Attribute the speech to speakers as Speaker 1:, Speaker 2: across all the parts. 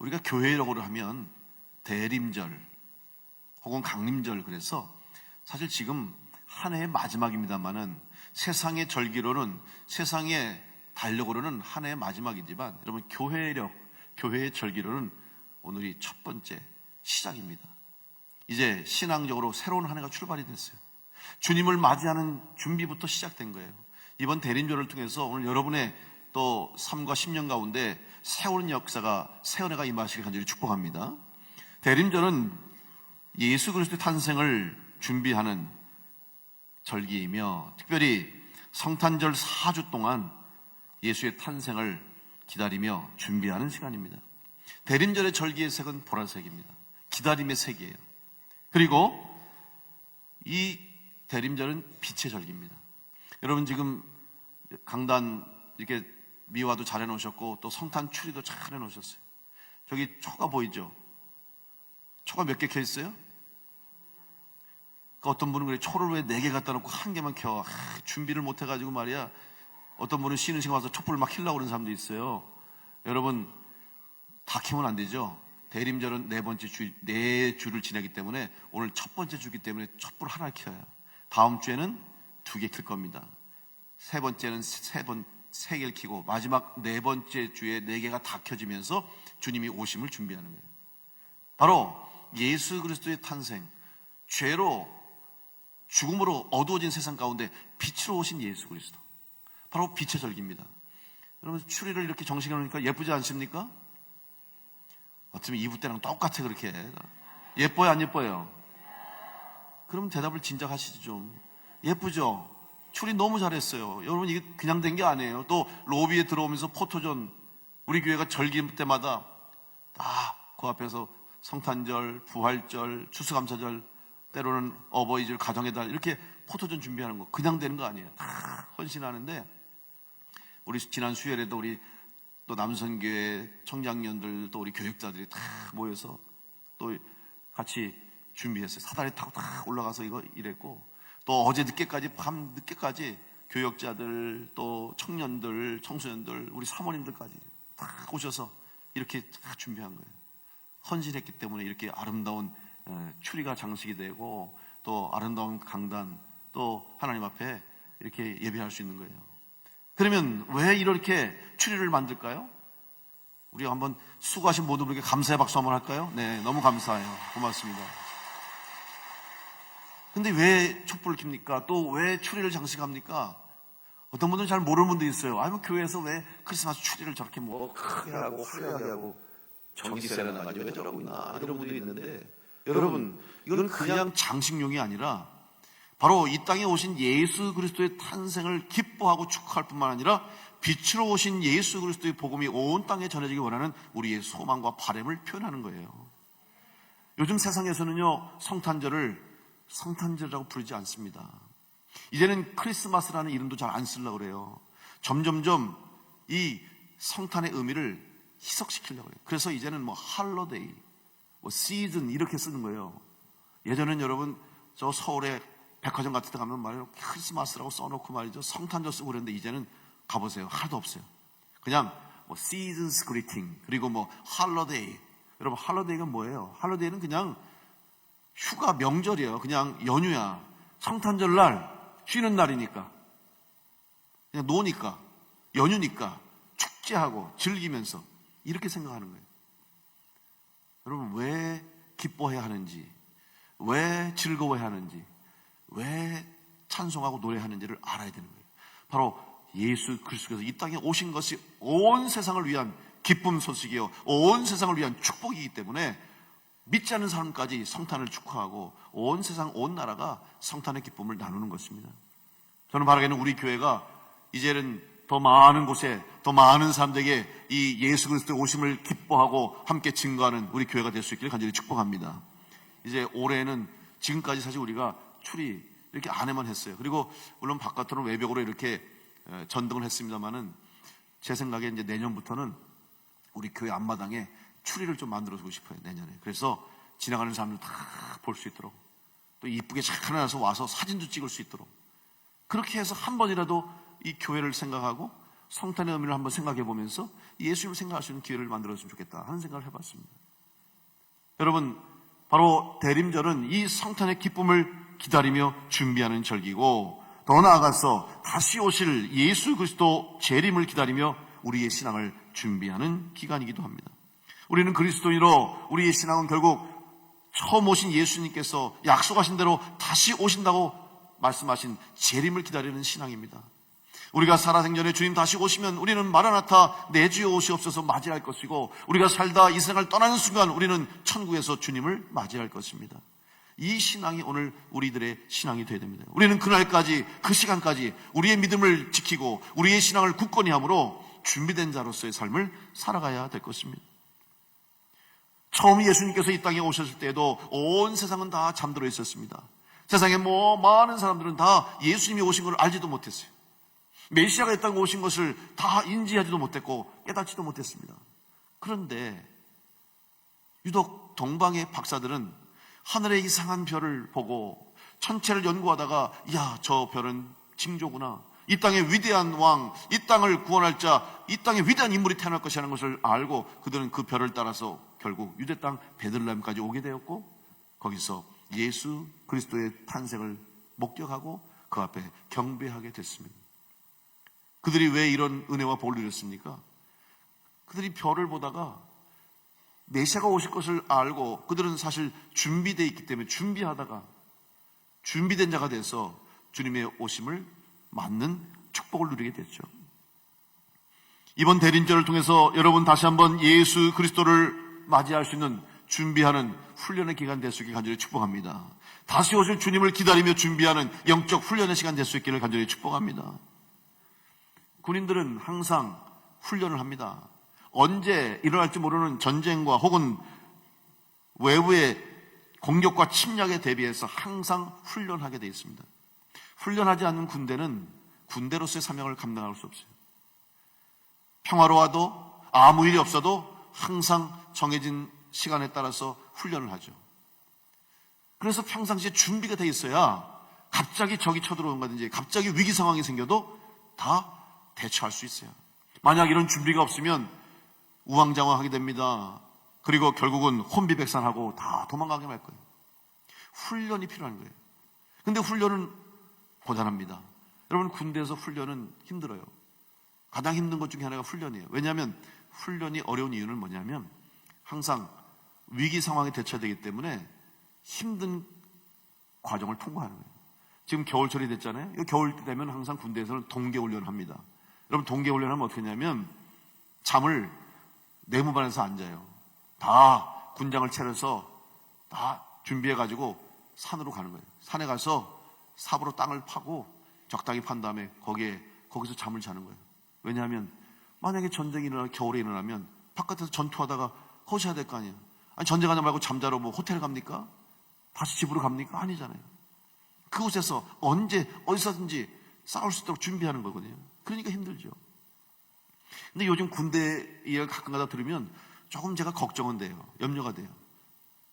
Speaker 1: 우리가 교회라고 하면 대림절 혹은 강림절, 그래서 사실 지금 한 해의 마지막입니다만은 세상의 절기로는, 세상의 달력으로는 한 해의 마지막이지만 여러분 교회의 절기로는 오늘이 첫 번째 시작입니다. 이제 신앙적으로 새로운 한 해가 출발이 됐어요. 주님을 맞이하는 준비부터 시작된 거예요. 이번 대림절을 통해서 오늘 여러분의 또 삶과 10년 가운데 새로운 역사가, 새 은혜가 임하시길 간절히 축복합니다. 대림절은 예수 그리스도의 탄생을 준비하는 절기이며 특별히 성탄절 4주 동안 예수의 탄생을 기다리며 준비하는 시간입니다. 대림절의 절기의 색은 보라색입니다. 기다림의 색이에요. 그리고 이 대림절은 빛의 절기입니다. 여러분 지금 강단 이렇게 미화도 잘 해놓으셨고 또 성탄 추리도 잘 해놓으셨어요. 저기 초가 보이죠? 초가 몇 개 켜 있어요? 어떤 분은 그래, 초를 왜 4개 갖다 놓고 1개만 켜? 준비를 못 해가지고 말이야. 어떤 분은 쉬는 시간 와서 촛불을 막 켜려고 그러는 사람도 있어요. 여러분 다 켜면 안 되죠. 대림절은 4주를 지내기 때문에 오늘 첫 번째 주기 때문에 촛불 하나 켜요. 다음 주에는 2개 켤 겁니다. 세 번째는 3개를 켜고 마지막 4번째 주에 4개가 다 켜지면서 주님이 오심을 준비하는 거예요. 바로 예수 그리스도의 탄생, 죄로 죽음으로 어두워진 세상 가운데 빛으로 오신 예수 그리스도, 바로 빛의 절기입니다. 여러분 추리를 이렇게 정식해 놓으니까 예쁘지 않습니까? 어쩌면 이브 때랑 똑같아. 그렇게 예뻐요 안 예뻐요? 그럼 대답을 진작 하시지 좀. 예쁘죠? 추리 너무 잘했어요. 여러분 이게 그냥 된 게 아니에요. 또 로비에 들어오면서 포토존, 우리 교회가 절기 때마다 다 그 앞에서 성탄절, 부활절, 추수감사절, 때로는 어버이절, 가정의 달, 이렇게 포토존 준비하는 거 그냥 되는 거 아니에요. 다 헌신하는데, 우리 지난 수요일에도 우리 또 남선교회 청장년들 또 우리 교육자들이 다 모여서 또 같이 준비했어요. 사다리 타고 다 올라가서 이거 이랬고, 또 어제 늦게까지, 밤 늦게까지 교역자들 또 청년들, 청소년들, 우리 사모님들까지 다 오셔서 이렇게 다 준비한 거예요. 헌신했기 때문에 이렇게 아름다운 추리가 장식이 되고 또 아름다운 강단, 또 하나님 앞에 이렇게 예배할 수 있는 거예요. 그러면 왜 이렇게 추리를 만들까요? 우리 한번 수고하신 모든 분에게 감사의 박수 한번 할까요? 네, 너무 감사해요. 고맙습니다. 근데 왜 촛불을 켭니까? 또 왜 추리를 장식합니까? 어떤 분들은 잘 모르는 분도 있어요. 아니, 교회에서 왜 크리스마스 추리를 저렇게 크게 하고 화려하게 하고 전기세를 나가지고 왜 저러고 있나, 이런 분들이 있는데, 여러분 이건 그냥 장식용이 아니라 바로 이 땅에 오신 예수 그리스도의 탄생을 기뻐하고 축하할 뿐만 아니라 빛으로 오신 예수 그리스도의 복음이 온 땅에 전해지기 원하는 우리의 소망과 바람을 표현하는 거예요. 요즘 세상에서는요, 성탄절이라고 부르지 않습니다. 이제는 크리스마스라는 이름도 잘 안 쓰려고 그래요. 점점점 이 성탄의 의미를 희석시키려고 해요. 그래서 이제는 할러데이, 시즌 이렇게 쓰는 거예요. 예전엔 여러분 저 서울에 백화점 같은 데 가면 말이에요, 크리스마스라고 써놓고 말이죠, 성탄절 쓰고 그랬는데 이제는 가보세요. 하나도 없어요. 그냥 시즌스 그리팅, 그리고 할러데이. 여러분 할러데이가 뭐예요? 할러데이는 그냥 휴가, 명절이에요. 그냥 연휴야. 성탄절날 쉬는 날이니까, 그냥 노니까, 연휴니까 축제하고 즐기면서 이렇게 생각하는 거예요. 여러분 왜 기뻐해야 하는지, 왜 즐거워해야 하는지, 왜 찬송하고 노래하는지를 알아야 되는 거예요. 바로 예수 그리스도께서 이 땅에 오신 것이 온 세상을 위한 기쁨 소식이요, 온 세상을 위한 축복이기 때문에 믿지 않는 사람까지 성탄을 축하하고 온 세상, 온 나라가 성탄의 기쁨을 나누는 것입니다. 저는 바라기는 우리 교회가 이제는 더 많은 곳에, 더 많은 사람들에게 이 예수 그리스도의 오심을 기뻐하고 함께 증거하는 우리 교회가 될 수 있기를 간절히 축복합니다. 이제 올해는 지금까지 사실 우리가 추리 이렇게 안에만 했어요. 그리고 물론 바깥으로는 외벽으로 이렇게 전등을 했습니다만은, 제 생각에 이제 내년부터는 우리 교회 앞마당에 추리를 좀 만들어주고 싶어요, 내년에. 그래서 지나가는 사람들 다 볼 수 있도록, 또 이쁘게 착 해놔서 와서 사진도 찍을 수 있도록, 그렇게 해서 한 번이라도 이 교회를 생각하고 성탄의 의미를 한번 생각해 보면서 예수님을 생각할 수 있는 기회를 만들었으면 좋겠다 하는 생각을 해봤습니다. 여러분, 바로 대림절은 이 성탄의 기쁨을 기다리며 준비하는 절기고, 더 나아가서 다시 오실 예수 그리스도 재림을 기다리며 우리의 신앙을 준비하는 기간이기도 합니다. 우리는 그리스도인으로 우리의 신앙은 결국 처음 오신 예수님께서 약속하신 대로 다시 오신다고 말씀하신 재림을 기다리는 신앙입니다. 우리가 살아생전에 주님 다시 오시면 우리는 마라나타 내 주여 오시옵소서 맞이할 것이고, 우리가 살다 이 세상을 떠나는 순간 우리는 천국에서 주님을 맞이할 것입니다. 이 신앙이 오늘 우리들의 신앙이 되어야 됩니다. 우리는 그날까지, 그 시간까지 우리의 믿음을 지키고 우리의 신앙을 굳건히 함으로 준비된 자로서의 삶을 살아가야 될 것입니다. 처음 예수님께서 이 땅에 오셨을 때에도 온 세상은 다 잠들어 있었습니다. 세상에 많은 사람들은 다 예수님이 오신 걸 알지도 못했어요. 메시아가 이 땅에 오신 것을 다 인지하지도 못했고 깨닫지도 못했습니다. 그런데 유독 동방의 박사들은 하늘의 이상한 별을 보고 천체를 연구하다가, 야, 저 별은 징조구나, 이 땅의 위대한 왕, 이 땅을 구원할 자, 이 땅의 위대한 인물이 태어날 것이라는 것을 알고 그들은 그 별을 따라서 결국 유대 땅 베들레헴까지 오게 되었고, 거기서 예수 그리스도의 탄생을 목격하고 그 앞에 경배하게 됐습니다. 그들이 왜 이런 은혜와 복을 누렸습니까? 그들이 별을 보다가 메시아가 오실 것을 알고 그들은 사실 준비되어 있기 때문에 준비하다가 준비된 자가 돼서 주님의 오심을 맞는 축복을 누리게 됐죠. 이번 대림절을 통해서 여러분 다시 한번 예수 그리스도를 맞이할 수 있는 준비하는 훈련의 기간 될 수 있게 간절히 축복합니다. 다시 오실 주님을 기다리며 준비하는 영적 훈련의 시간 될 수 있기를 간절히 축복합니다. 군인들은 항상 훈련을 합니다. 언제 일어날지 모르는 전쟁과 혹은 외부의 공격과 침략에 대비해서 항상 훈련하게 되어 있습니다. 훈련하지 않는 군대는 군대로서의 사명을 감당할 수 없어요. 평화로워도 아무 일이 없어도 항상 정해진 시간에 따라서 훈련을 하죠. 그래서 평상시에 준비가 돼 있어야 갑자기 적이 쳐들어오는 거든지 갑자기 위기 상황이 생겨도 다 대처할 수 있어요. 만약 이런 준비가 없으면 우왕좌왕하게 됩니다. 그리고 결국은 혼비백산하고 다 도망가게 할 거예요. 훈련이 필요한 거예요. 근데 훈련은 고단합니다. 여러분, 군대에서 훈련은 힘들어요. 가장 힘든 것 중에 하나가 훈련이에요. 왜냐하면 훈련이 어려운 이유는 뭐냐면 항상 위기 상황에 대처해야 되기 때문에 힘든 과정을 통과하는 거예요. 지금 겨울철이 됐잖아요. 겨울 때 되면 항상 군대에서는 동계훈련을 합니다. 여러분, 동계훈련을 하면 어떻게 하냐면 잠을 내무반에서 안 자요. 다 군장을 차려서 다 준비해가지고 산으로 가는 거예요. 산에 가서 삽으로 땅을 파고 적당히 판 다음에 거기서 잠을 자는 거예요. 왜냐하면 만약에 전쟁이 겨울에 일어나면 바깥에서 전투하다가 거셔야 될 거 아니에요. 아니, 전쟁하지 말고 잠자러 호텔 갑니까? 다시 집으로 갑니까? 아니잖아요. 그곳에서 언제 어디서든지 싸울 수 있도록 준비하는 거거든요. 그러니까 힘들죠. 근데 요즘 군대 이야기 가끔가다 들으면 조금 제가 걱정은 돼요. 염려가 돼요.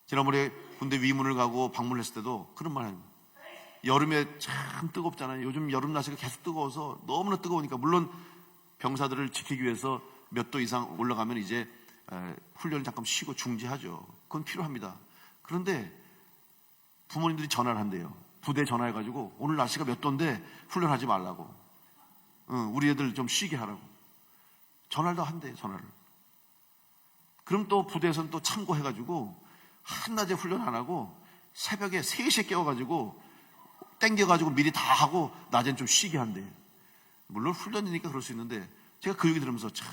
Speaker 1: 지난번에 군대 위문을 가고 방문했을 때도 그런 말 합니다. 여름에 참 뜨겁잖아요. 요즘 여름 날씨가 계속 뜨거워서 너무나 뜨거우니까 물론 병사들을 지키기 위해서 몇 도 이상 올라가면 이제 훈련을 잠깐 쉬고 중지하죠. 그건 필요합니다. 그런데 부모님들이 전화를 한대요. 부대에 전화해가지고 오늘 날씨가 몇 도인데 훈련하지 말라고. 우리 애들 좀 쉬게 하라고. 전화를 다 한대요. 전화를. 그럼 또 부대에서는 또 참고해가지고 한낮에 훈련 안 하고 새벽에 3시에 깨워가지고 땡겨가지고 미리 다 하고 낮엔 좀 쉬게 한대요. 물론 훈련이니까 그럴 수 있는데 제가 그 얘기 들으면서 참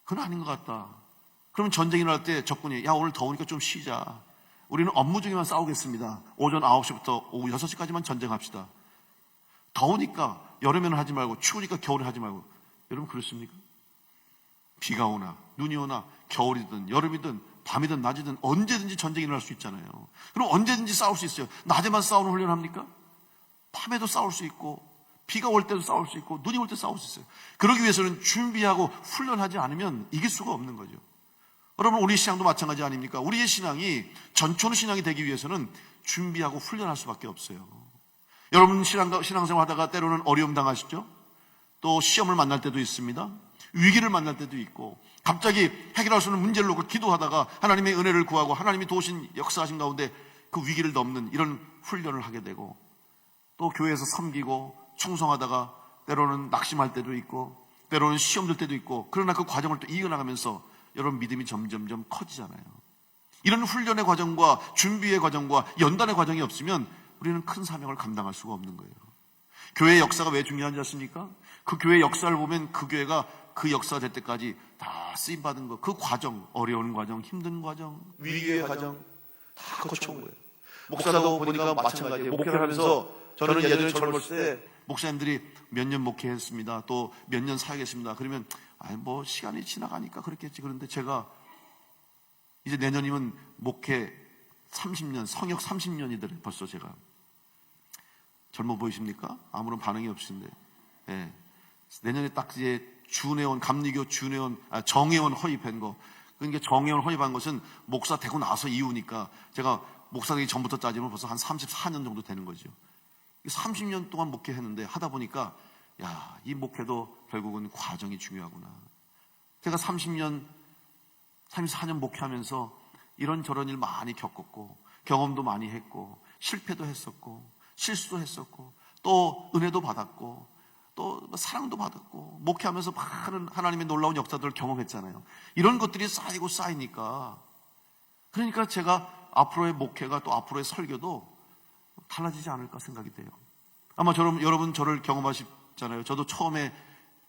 Speaker 1: 그건 아닌 것 같다. 그러면 전쟁이 일어날 때 적군이 야, 오늘 더우니까 좀 쉬자. 우리는 업무 중에만 싸우겠습니다. 오전 9시부터 오후 6시까지만 전쟁합시다. 더우니까 여름에는 하지 말고 추우니까 겨울에 하지 말고. 여러분, 그렇습니까? 비가 오나 눈이 오나 겨울이든 여름이든 밤이든 낮이든 언제든지 전쟁이 일어날 수 있잖아요. 그럼 언제든지 싸울 수 있어요. 낮에만 싸우는 훈련합니까? 밤에도 싸울 수 있고 비가 올 때도 싸울 수 있고 눈이 올 때 싸울 수 있어요. 그러기 위해서는 준비하고 훈련하지 않으면 이길 수가 없는 거죠. 여러분, 우리 신앙도 마찬가지 아닙니까? 우리의 신앙이 전초는 신앙이 되기 위해서는 준비하고 훈련할 수밖에 없어요. 여러분, 신앙생활 하다가 때로는 어려움 당하시죠? 또 시험을 만날 때도 있습니다. 위기를 만날 때도 있고, 갑자기 해결할 수 없는 문제를 놓고 기도하다가 하나님의 은혜를 구하고 하나님이 도우신 역사하신 가운데 그 위기를 넘는 이런 훈련을 하게 되고, 또 교회에서 섬기고 충성하다가 때로는 낙심할 때도 있고, 때로는 시험 들 때도 있고, 그러나 그 과정을 또 이겨나가면서 여러분 믿음이 점점점 커지잖아요. 이런 훈련의 과정과 준비의 과정과 연단의 과정이 없으면 우리는 큰 사명을 감당할 수가 없는 거예요. 교회의 역사가 왜 중요한지 아십니까? 그 교회의 역사를 보면 그 교회가 그 역사가 될 때까지 다 쓰임받은 거, 그 과정, 어려운 과정, 힘든 과정, 위기의 과정 다 거쳐온 거예요. 목사도 보니까 마찬가지예요. 목회를 하면서 저는 예전에 젊었을 때 목사님들이 몇 년 목회했습니다. 또 몇 년 사역했습니다. 그러면 뭐 시간이 지나가니까 그렇겠지. 그런데 제가 이제 내년이면 목회 30년, 성역 30년이더래. 벌써 제가. 젊어 보이십니까? 아무런 반응이 없으신데. 예. 내년에 딱 이제 준회원, 감리교 준회원, 정회원 허입한 거. 그러니까 정회원 허입한 것은 목사 되고 나서 이후니까 제가 목사 되기 전부터 따지면 벌써 한 34년 정도 되는 거죠. 30년 동안 목회했는데 하다 보니까 야, 이 목회도 결국은 과정이 중요하구나. 제가 34년 목회하면서 이런저런 일 많이 겪었고, 경험도 많이 했고, 실패도 했었고, 실수도 했었고, 또 은혜도 받았고, 또 사랑도 받았고, 목회하면서 많은 하나님의 놀라운 역사들을 경험했잖아요. 이런 것들이 쌓이니까, 그러니까 제가 앞으로의 목회가 또 앞으로의 설교도 달라지지 않을까 생각이 돼요. 아마 여러분 저를 경험하시잖아요. 저도 처음에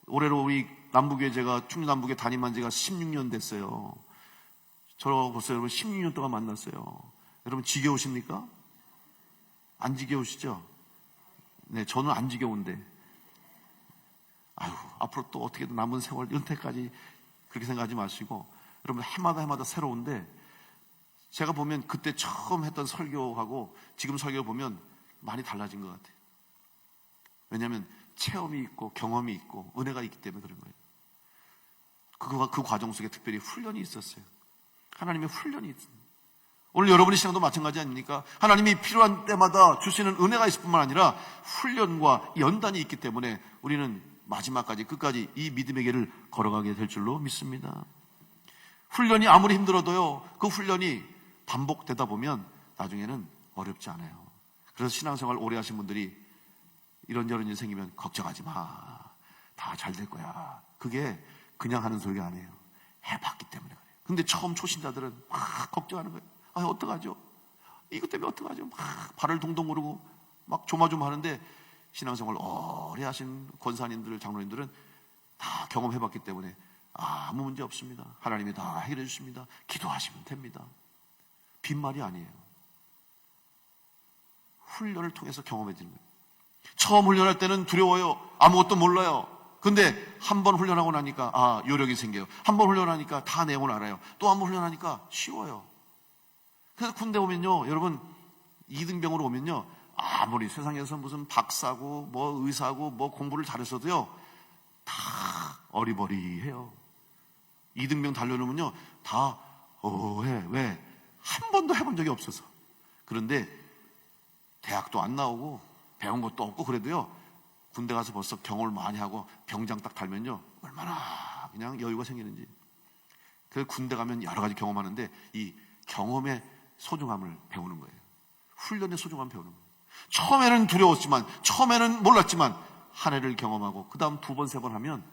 Speaker 1: 올해로 우리 남북교회, 제가 충주 남북교회 담임한 지가 16년 됐어요. 저 벌써 여러분 16년 동안 만났어요. 여러분 지겨우십니까? 안 지겨우시죠? 네, 저는 안 지겨운데. 앞으로 또 어떻게든 남은 세월 은퇴까지 그렇게 생각하지 마시고, 여러분 해마다 새로운데, 제가 보면 그때 처음 했던 설교하고 지금 설교 보면 많이 달라진 것 같아요. 왜냐하면 체험이 있고 경험이 있고 은혜가 있기 때문에 그런 거예요. 그 과정 속에 특별히 훈련이 있었어요. 하나님의 훈련이 있습니다. 오늘 여러분의 신앙도 마찬가지 아닙니까? 하나님이 필요한 때마다 주시는 은혜가 있을 뿐만 아니라 훈련과 연단이 있기 때문에 우리는 마지막까지 끝까지 이 믿음의 길을 걸어가게 될 줄로 믿습니다. 훈련이 아무리 힘들어도요, 그 훈련이 반복되다 보면 나중에는 어렵지 않아요. 그래서 신앙생활 오래 하신 분들이 이런저런 일이 생기면 걱정하지 마, 다 잘 될 거야. 그게 그냥 하는 소리가 아니에요. 해봤기 때문에 그래요. 근데 처음 초신자들은 막 걱정하는 거예요. 어떡하죠? 이것 때문에 어떡하죠? 막 발을 동동 구르고 막 조마조마하는데, 신앙생활 오래 하신 권사님들, 장로님들은 다 경험해봤기 때문에 아무 문제 없습니다. 하나님이 다 해결해 주십니다. 기도하시면 됩니다. 빈말이 아니에요. 훈련을 통해서 경험해지는 거예요. 처음 훈련할 때는 두려워요. 아무것도 몰라요. 근데 한 번 훈련하고 나니까 요령이 생겨요. 한 번 훈련하니까 다 내용을 알아요. 또 한 번 훈련하니까 쉬워요. 그래서 군대 오면요, 여러분, 이등병으로 오면요, 아무리 세상에서 무슨 박사고 뭐 의사고 뭐 공부를 잘했어도요, 다 어리버리해요. 이등병 달려놓으면요, 다 왜? 한 번도 해본 적이 없어서. 그런데 대학도 안 나오고 배운 것도 없고 그래도요, 군대 가서 벌써 경험을 많이 하고 병장 딱 달면요, 얼마나 그냥 여유가 생기는지. 그 군대 가면 여러 가지 경험하는데 이 경험의 소중함을 배우는 거예요. 훈련의 소중함을 배우는 거예요. 처음에는 두려웠지만, 처음에는 몰랐지만 한 해를 경험하고 그 다음 두 번, 세 번 하면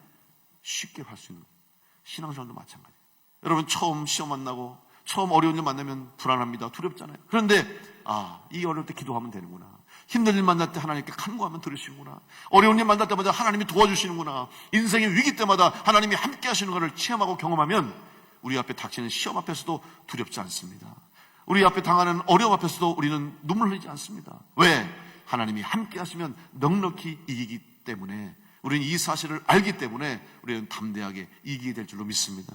Speaker 1: 쉽게 할 수 있는 거예요. 신앙생활도 마찬가지예요. 여러분 처음 시험 만나고 처음 어려운 일 만나면 불안합니다. 두렵잖아요. 그런데 이 어려울 때 기도하면 되는구나. 힘든 일 만날 때 하나님께 간구하면 들으시는구나. 어려운 일 만날 때마다 하나님이 도와주시는구나. 인생의 위기 때마다 하나님이 함께 하시는 것을 체험하고 경험하면 우리 앞에 닥치는 시험 앞에서도 두렵지 않습니다. 우리 앞에 당하는 어려움 앞에서도 우리는 눈물 흘리지 않습니다. 왜? 하나님이 함께 하시면 넉넉히 이기기 때문에, 우리는 이 사실을 알기 때문에 우리는 담대하게 이기게 될 줄로 믿습니다.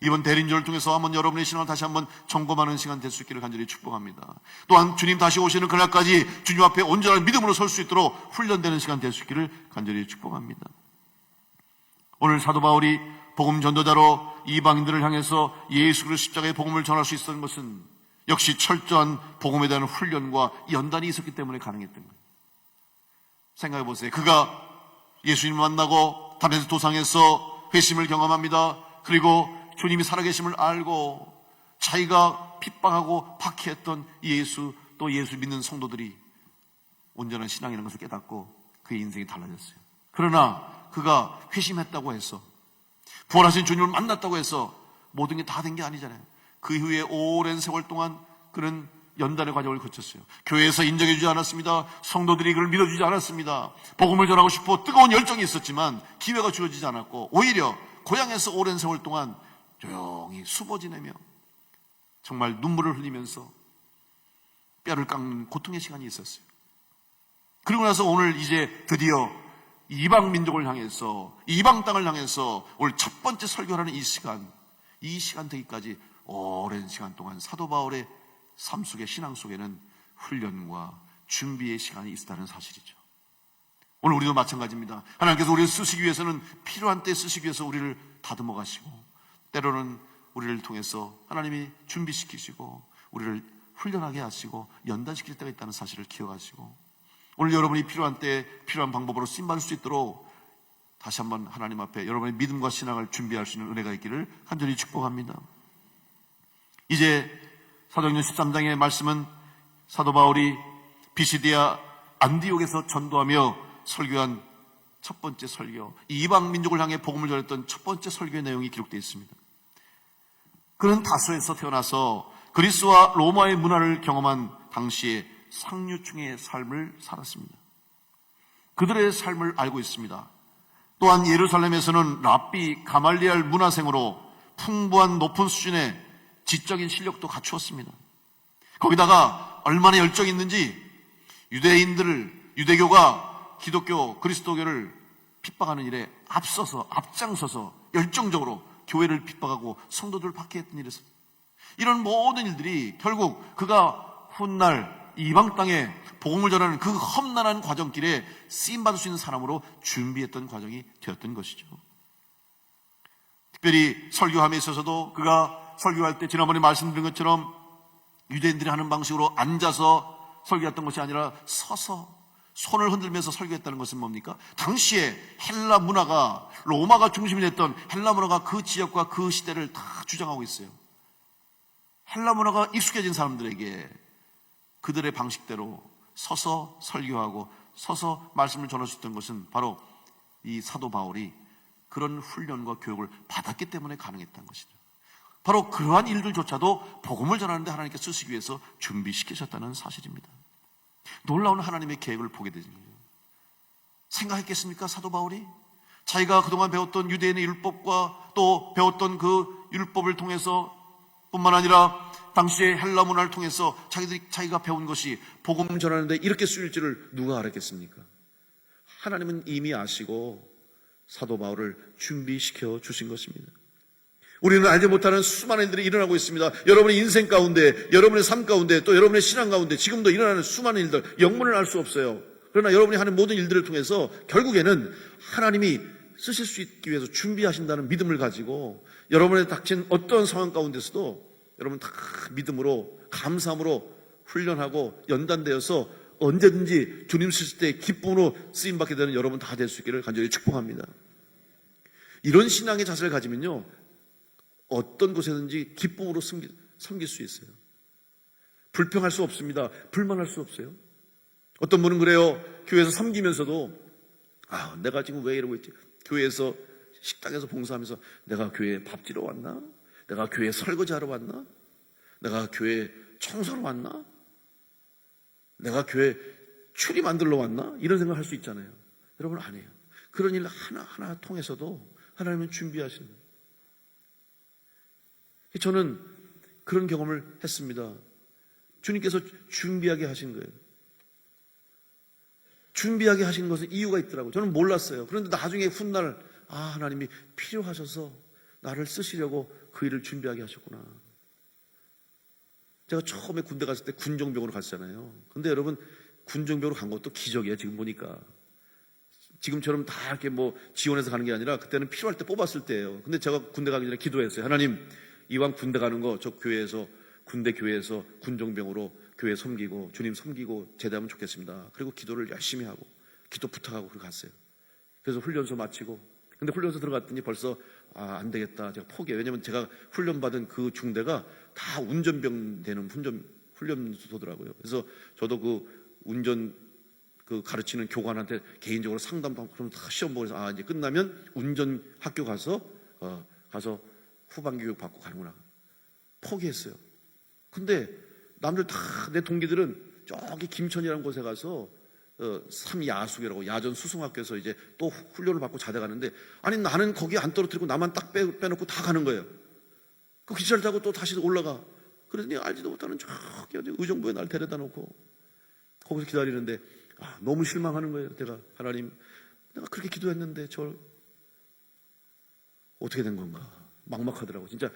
Speaker 1: 이번 대림절을 통해서 한번 여러분의 신앙을 다시 한번 점검하는 시간 될 수 있기를 간절히 축복합니다. 또한 주님 다시 오시는 그날까지 주님 앞에 온전한 믿음으로 설 수 있도록 훈련되는 시간 될 수 있기를 간절히 축복합니다. 오늘 사도 바울이 복음 전도자로 이방인들을 향해서 예수 그리스도 십자가의 복음을 전할 수 있었던 것은 역시 철저한 복음에 대한 훈련과 연단이 있었기 때문에 가능했던 거예요. 생각해 보세요. 그가 예수님을 만나고 담에색 도상에서 회심을 경험합니다. 그리고 주님이 살아계심을 알고 자기가 핍박하고 박해했던 예수, 또 예수 믿는 성도들이 온전한 신앙이라는 것을 깨닫고 그의 인생이 달라졌어요. 그러나 그가 회심했다고 해서, 부활하신 주님을 만났다고 해서 모든 게 다 된 게 아니잖아요. 그 이후에 오랜 세월 동안 그는 연단의 과정을 거쳤어요. 교회에서 인정해주지 않았습니다. 성도들이 그를 믿어주지 않았습니다. 복음을 전하고 싶어 뜨거운 열정이 있었지만 기회가 주어지지 않았고, 오히려 고향에서 오랜 세월 동안 조용히 수보 지내며 정말 눈물을 흘리면서 뼈를 깎는 고통의 시간이 있었어요. 그리고 나서 오늘 이제 드디어 이방 민족을 향해서, 이방 땅을 향해서 오늘 첫 번째 설교를 하는 이 시간 되기까지 오랜 시간 동안 사도 바울의 삶 속에, 신앙 속에는 훈련과 준비의 시간이 있었다는 사실이죠. 오늘 우리도 마찬가지입니다. 하나님께서 우리를 쓰시기 위해서는 필요한 때 쓰시기 위해서 우리를 다듬어 가시고, 때로는 우리를 통해서 하나님이 준비시키시고 우리를 훈련하게 하시고 연단시킬 때가 있다는 사실을 기억하시고, 오늘 여러분이 필요한 때 필요한 방법으로 쓰임받을 수 있도록 다시 한번 하나님 앞에 여러분의 믿음과 신앙을 준비할 수 있는 은혜가 있기를 간절히 축복합니다. 이제 사도행전 13장의 말씀은 사도 바울이 비시디아 안디옥에서 전도하며 설교한 첫 번째 설교, 이방 민족을 향해 복음을 전했던 첫 번째 설교의 내용이 기록되어 있습니다. 그는 다소에서 태어나서 그리스와 로마의 문화를 경험한 당시에 상류층의 삶을 살았습니다. 그들의 삶을 알고 있습니다. 또한 예루살렘에서는 랍비 가말리엘 문화생으로 풍부한 높은 수준의 지적인 실력도 갖추었습니다. 거기다가 얼마나 열정이 있는지 유대교가 기독교, 그리스도교를 핍박하는 일에 앞장서서 열정적으로 교회를 핍박하고 성도들을 박해했던 일이었어요. 이런 모든 일들이 결국 그가 훗날 이방 땅에 복음을 전하는 그 험난한 과정길에 쓰임받을 수 있는 사람으로 준비했던 과정이 되었던 것이죠. 특별히 설교함에 있어서도 그가 설교할 때 지난번에 말씀드린 것처럼 유대인들이 하는 방식으로 앉아서 설교했던 것이 아니라 서서 손을 흔들면서 설교했다는 것은 뭡니까? 당시에 헬라 문화가, 로마가 중심이 됐던 헬라 문화가 그 지역과 그 시대를 다 주장하고 있어요. 헬라 문화가 익숙해진 사람들에게 그들의 방식대로 서서 설교하고 서서 말씀을 전할 수 있던 것은 바로 이 사도 바울이 그런 훈련과 교육을 받았기 때문에 가능했던 것이죠. 바로 그러한 일들조차도 복음을 전하는데 하나님께 쓰시기 위해서 준비시키셨다는 사실입니다. 놀라운 하나님의 계획을 보게 되는 거예요. 생각했겠습니까? 사도 바울이 자기가 그동안 배웠던 유대인의 율법과 또 배웠던 그 율법을 통해서 뿐만 아니라 당시의 헬라 문화를 통해서 자기가 배운 것이 복음 전하는데 이렇게 쓰일 줄을 누가 알았겠습니까? 하나님은 이미 아시고 사도 바울을 준비시켜 주신 것입니다. 우리는 알지 못하는 수많은 일들이 일어나고 있습니다. 여러분의 인생 가운데, 여러분의 삶 가운데, 또 여러분의 신앙 가운데 지금도 일어나는 수많은 일들, 영문을 알 수 없어요. 그러나 여러분이 하는 모든 일들을 통해서 결국에는 하나님이 쓰실 수 있기 위해서 준비하신다는 믿음을 가지고 여러분의 닥친 어떤 상황 가운데서도 여러분 다 믿음으로, 감사함으로 훈련하고 연단되어서 언제든지 주님 쓰실 때 기쁨으로 쓰임받게 되는 여러분 다 될 수 있기를 간절히 축복합니다. 이런 신앙의 자세를 가지면요, 어떤 곳에든지 기쁨으로 섬길 수 있어요. 불평할 수 없습니다. 불만할 수 없어요. 어떤 분은 그래요. 교회에서 섬기면서도 내가 지금 왜 이러고 있지? 교회에서 식당에서 봉사하면서 내가 교회에 밥 지러 왔나? 내가 교회에 설거지하러 왔나? 내가 교회에 청소하러 왔나? 내가 교회 추리 만들러 왔나? 이런 생각을 할 수 있잖아요. 여러분 아니에요. 그런 일 하나하나 통해서도 하나님은 준비하시는 거예요. 저는 그런 경험을 했습니다. 주님께서 준비하게 하신 거예요. 준비하게 하신 것은 이유가 있더라고요. 저는 몰랐어요. 그런데 나중에 훗날 하나님이 필요하셔서 나를 쓰시려고 그 일을 준비하게 하셨구나. 제가 처음에 군대 갔을 때 군정병으로 갔잖아요. 근데 여러분 군정병으로 간 것도 기적이에요. 지금 보니까. 지금처럼 다 이렇게 지원해서 가는 게 아니라 그때는 필요할 때 뽑았을 때예요. 근데 제가 군대 가기 전에 기도했어요. 하나님, 이왕 군대 가는 거 저 교회에서, 군대 교회에서 군정병으로 교회 섬기고 주님 섬기고 제대하면 좋겠습니다. 그리고 기도를 열심히 하고 기도 부탁하고 그러고 갔어요. 그래서 훈련소 마치고, 근데 훈련소 들어갔더니 벌써 안 되겠다, 제가 포기해요. 왜냐면 제가 훈련받은 그 중대가 다 운전병 되는 훈련소더라고요. 그래서 저도 그 운전 그 가르치는 교관한테 개인적으로 상담도 그럼 다 시험 보고 해서 이제 끝나면 운전 학교 가서 후반 교육 받고 가는구나. 포기했어요. 근데 남들 다, 내 동기들은 저기 김천이라는 곳에 가서 삼야수교라고 야전 수송학교에서 이제 또 훈련을 받고 자대 가는데, 아니 나는 거기 안 떨어뜨리고 나만 딱 빼놓고 다 가는 거예요. 그 기차를 타고 또 다시 올라가. 그러더니 알지도 못하는 저기 어디 의정부에 날 데려다 놓고 거기서 기다리는데 너무 실망하는 거예요. 내가 하나님, 내가 그렇게 기도했는데 저를 어떻게 된 건가 막막하더라고. 진짜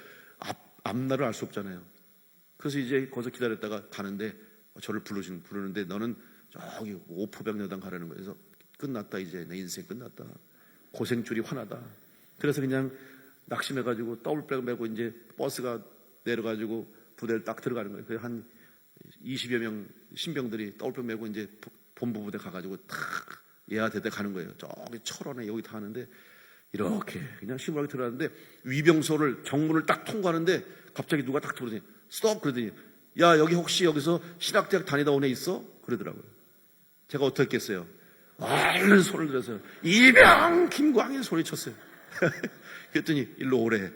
Speaker 1: 앞날을 알 수 없잖아요. 그래서 이제 거기서 기다렸다가 가는데 저를 부르는데 너는 저기 오포병여단 가라는 거예요. 그래서 끝났다, 이제 내 인생 끝났다, 고생줄이 환하다. 그래서 그냥 낙심해가지고 더블백 메고 이제 버스가 내려가지고 부대를 딱 들어가는 거예요. 그래서 한 20여 명 신병들이 더블백 메고 이제 본부 부대 가가지고 탁 예하대대 가는 거예요. 저기 철원에 여기 다 하는데 이렇게 그냥 심하게 들어갔는데 위병소를 정문을 딱 통과하는데 갑자기 누가 딱 들어오더니 스톱 그러더니 야 여기 혹시 여기서 신학대학 다니다 온 애 있어? 그러더라고요. 제가 어떻게 했겠어요? 얼른 손을 들어서 이병 김광일 소리쳤어요. 그랬더니 일로 오래.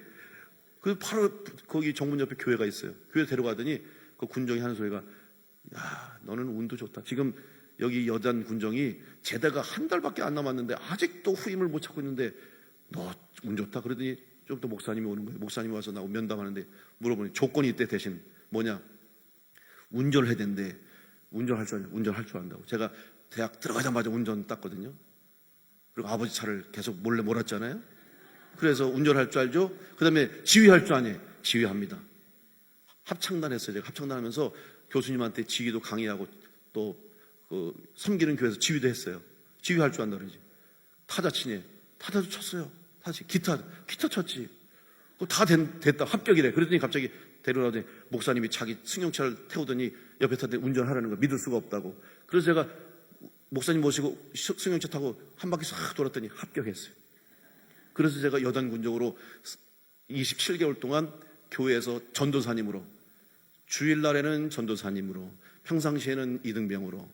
Speaker 1: 그 바로 거기 정문 옆에 교회가 있어요. 교회 데려가더니 그 군정이 하는 소리가 야 너는 운도 좋다. 지금 여기 여단 군정이 제대가 한 달밖에 안 남았는데 아직도 후임을 못 찾고 있는데 너 운 좋다. 그러더니 좀 더 목사님이 오는 거예요. 목사님이 와서 나하고 면담하는데 물어보니 조건이 있대. 대신 뭐냐, 운전을 해야 되는데 운전할 줄 안다고. 제가 대학 들어가자마자 운전 땄거든요. 그리고 아버지 차를 계속 몰래 몰았잖아요. 그래서 운전할 줄 알죠. 그 다음에 지휘할 줄 아니? 지휘합니다. 합창단 했어요. 제가 합창단 하면서 교수님한테 지휘도 강의하고 또 섬기는 교회에서 지휘도 했어요. 지휘할 줄 안다 그러지. 타자 치네. 타자도 쳤어요. 기타 쳤지. 다 됐다. 합격이래. 그랬더니 갑자기 데려가더니 목사님이 자기 승용차를 태우더니 옆에 타더니 운전하라는 거 믿을 수가 없다고. 그래서 제가 목사님 모시고 승용차 타고 한 바퀴 싹 돌았더니 합격했어요. 그래서 제가 여단 군적으로 27개월 동안 교회에서 전도사님으로, 주일날에는 전도사님으로, 평상시에는 이등병으로.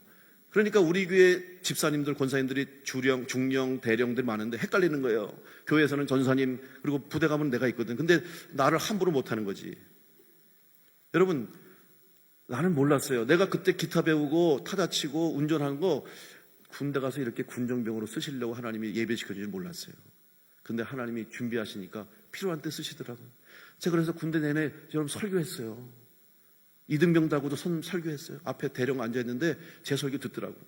Speaker 1: 그러니까 우리 교회 집사님들, 권사님들이 주령, 중령, 대령들이 많은데 헷갈리는 거예요. 교회에서는 전사님, 그리고 부대 가면 내가 있거든. 근데 나를 함부로 못하는 거지. 여러분, 나는 몰랐어요. 내가 그때 기타 배우고 타자 치고 운전하는 거 군대 가서 이렇게 군정병으로 쓰시려고 하나님이 예배시켜준 줄 몰랐어요. 근데 하나님이 준비하시니까 필요한 때 쓰시더라고요. 제가 그래서 군대 내내 여러분 설교했어요. 이등병다고도 설교했어요. 앞에 대령 앉아있는데 제 설교 듣더라고요.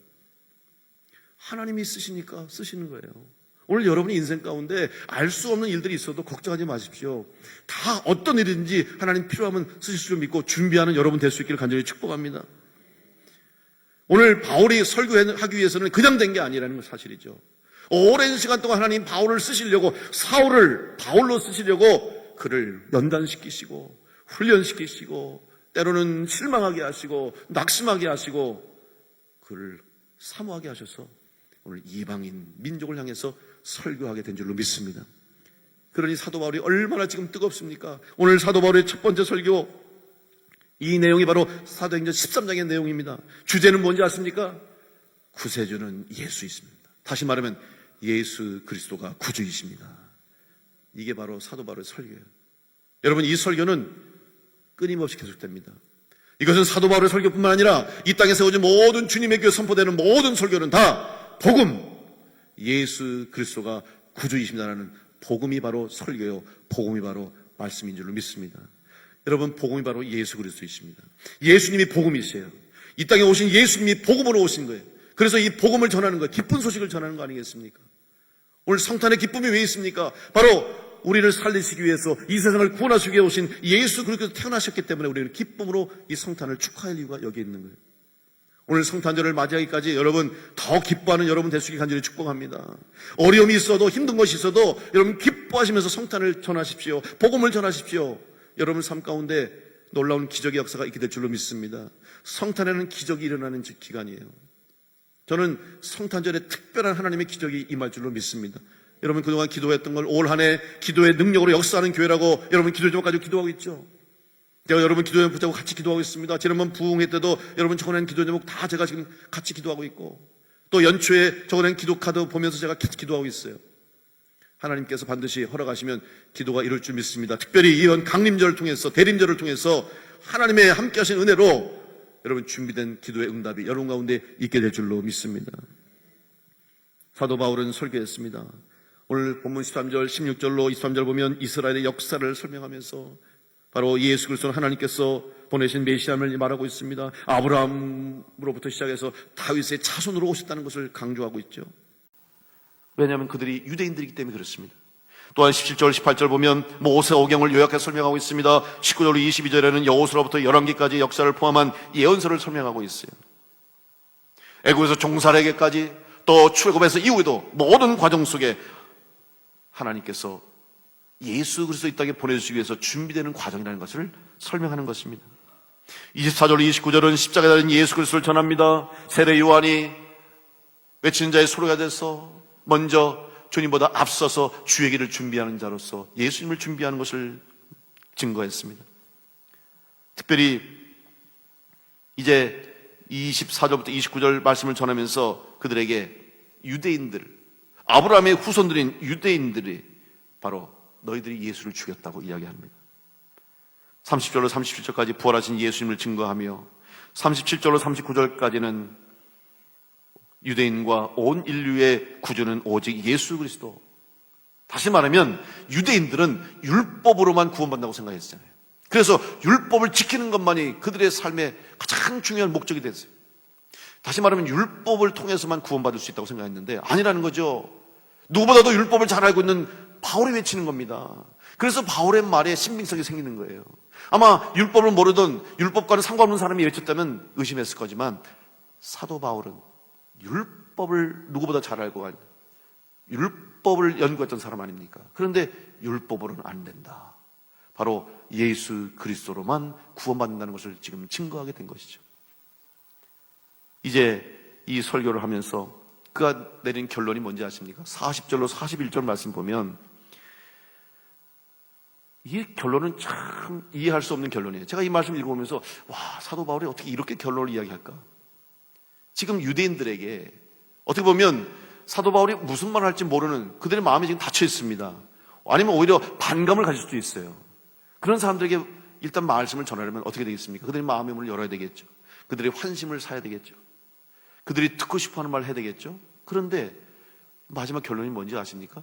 Speaker 1: 하나님이 쓰시니까 쓰시는 거예요. 오늘 여러분의 인생 가운데 알 수 없는 일들이 있어도 걱정하지 마십시오. 다 어떤 일인지 하나님 필요하면 쓰실 줄 믿고 준비하는 여러분 될 수 있기를 간절히 축복합니다. 오늘 바울이 설교하기 위해서는 그냥 된 게 아니라는 건 사실이죠. 오랜 시간 동안 하나님 바울을 쓰시려고, 사울을 바울로 쓰시려고 그를 연단시키시고 훈련시키시고 때로는 실망하게 하시고 낙심하게 하시고 그를 사모하게 하셔서 오늘 이방인 민족을 향해서 설교하게 된 줄로 믿습니다. 그러니 사도 바울이 얼마나 지금 뜨겁습니까? 오늘 사도 바울의 첫 번째 설교, 이 내용이 바로 사도행전 13장의 내용입니다. 주제는 뭔지 아십니까? 구세주는 예수 있습니다. 다시 말하면 예수 그리스도가 구주이십니다. 이게 바로 사도 바울의 설교예요. 여러분, 이 설교는 끊임없이 계속됩니다. 이것은 사도 바울의 설교뿐만 아니라 이 땅에 세워진 모든 주님의 교회 선포되는 모든 설교는 다 복음, 예수 그리스도가 구주이십니다라는 복음이 바로 설교요, 복음이 바로 말씀인 줄로 믿습니다. 여러분, 복음이 바로 예수 그리스도이십니다. 예수님이 복음이세요. 이 땅에 오신 예수님이 복음으로 오신 거예요. 그래서 이 복음을 전하는 거예요. 기쁜 소식을 전하는 거 아니겠습니까? 오늘 성탄의 기쁨이 왜 있습니까? 바로 우리를 살리시기 위해서 이 세상을 구원하시기 위해 오신 예수 그리스도께서 태어나셨기 때문에 우리는 기쁨으로 이 성탄을 축하할 이유가 여기 있는 거예요. 오늘 성탄절을 맞이하기까지 여러분 더 기뻐하는 여러분 될 수 있게 간절히 축복합니다. 어려움이 있어도 힘든 것이 있어도 여러분 기뻐하시면서 성탄을 전하십시오. 복음을 전하십시오. 여러분 삶 가운데 놀라운 기적의 역사가 있게 될 줄로 믿습니다. 성탄에는 기적이 일어나는 기간이에요. 저는 성탄절에 특별한 하나님의 기적이 임할 줄로 믿습니다. 여러분 그동안 기도했던 걸 올 한 해 기도의 능력으로 역사하는 교회라고 여러분 기도 제목 가지고 기도하고 있죠. 제가 여러분 기도 제목 붙잡고 같이 기도하고 있습니다. 지난번 부흥회 때도 여러분 적어낸 기도 제목 다 제가 지금 같이 기도하고 있고, 또 연초에 적어낸 기도 카드 보면서 제가 같이 기도하고 있어요. 하나님께서 반드시 허락하시면 기도가 이룰 줄 믿습니다. 특별히 이번 강림절을 통해서, 대림절을 통해서 하나님의 함께 하신 은혜로 여러분 준비된 기도의 응답이 여러분 가운데 있게 될 줄로 믿습니다. 사도 바울은 설교했습니다. 오늘 본문 13절, 16절로 23절 보면 이스라엘의 역사를 설명하면서 바로 예수 그리스도는 하나님께서 보내신 메시아를 말하고 있습니다. 아브라함으로부터 시작해서 다윗의 자손으로 오셨다는 것을 강조하고 있죠. 왜냐하면 그들이 유대인들이기 때문에 그렇습니다. 또한 17절, 18절 보면 모세 오경을 요약해서 설명하고 있습니다. 19절, 22절에는 여호수아부터 열왕기까지 역사를 포함한 예언서를 설명하고 있어요. 애국에서 종살에게까지, 또 출애굽에서 이후에도 모든 과정 속에 하나님께서 예수 그리스도 이 땅에 보내주시기 위해서 준비되는 과정이라는 것을 설명하는 것입니다. 24절, 29절은 십자가에 달린 예수 그리스도를 전합니다. 세례 요한이 외치는 자의 소리가 돼서 먼저 주님보다 앞서서 주의 길을 준비하는 자로서 예수님을 준비하는 것을 증거했습니다. 특별히 이제 24절부터 29절 말씀을 전하면서 그들에게 유대인들, 아브라함의 후손들인 유대인들이 바로 너희들이 예수를 죽였다고 이야기합니다. 30절로 37절까지 부활하신 예수님을 증거하며 37절로 39절까지는 유대인과 온 인류의 구주는 오직 예수 그리스도. 다시 말하면 유대인들은 율법으로만 구원받는다고 생각했잖아요. 그래서 율법을 지키는 것만이 그들의 삶의 가장 중요한 목적이 됐어요. 다시 말하면 율법을 통해서만 구원받을 수 있다고 생각했는데 아니라는 거죠. 누구보다도 율법을 잘 알고 있는 바울이 외치는 겁니다. 그래서 바울의 말에 신빙성이 생기는 거예요. 아마 율법을 모르던 율법과는 상관없는 사람이 외쳤다면 의심했을 거지만 사도 바울은 율법을 누구보다 잘 알고 율법을 연구했던 사람 아닙니까? 그런데 율법으로는 안 된다. 바로 예수 그리스도로만 구원받는다는 것을 지금 증거하게 된 것이죠. 이제 이 설교를 하면서 그가 내린 결론이 뭔지 아십니까? 40절로 41절 말씀 보면 이 결론은 참 이해할 수 없는 결론이에요. 제가 이 말씀 읽어보면서 와, 사도 바울이 어떻게 이렇게 결론을 이야기할까? 지금 유대인들에게 어떻게 보면 사도 바울이 무슨 말을 할지 모르는 그들의 마음이 지금 닫혀 있습니다. 아니면 오히려 반감을 가질 수도 있어요. 그런 사람들에게 일단 말씀을 전하려면 어떻게 되겠습니까? 그들의 마음의 문을 열어야 되겠죠. 그들의 환심을 사야 되겠죠. 그들이 듣고 싶어하는 말을 해야 되겠죠. 그런데 마지막 결론이 뭔지 아십니까?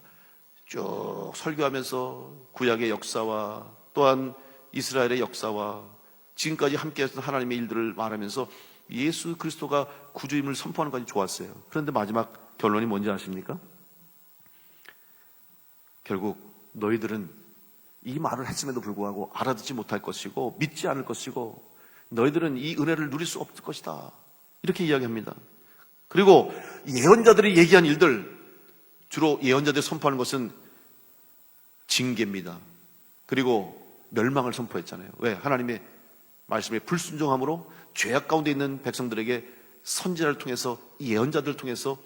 Speaker 1: 쭉 설교하면서 구약의 역사와 또한 이스라엘의 역사와 지금까지 함께했던 하나님의 일들을 말하면서 예수 그리스도가 구주임을 선포하는 것이 좋았어요. 그런데 마지막 결론이 뭔지 아십니까? 결국 너희들은 이 말을 했음에도 불구하고 알아듣지 못할 것이고 믿지 않을 것이고 너희들은 이 은혜를 누릴 수 없을 것이다. 이렇게 이야기합니다. 그리고 예언자들이 얘기한 일들, 주로 예언자들이 선포하는 것은 징계입니다. 그리고 멸망을 선포했잖아요. 왜? 하나님의 말씀에 불순종함으로 죄악 가운데 있는 백성들에게 선지자를 통해서 예언자들을 통해서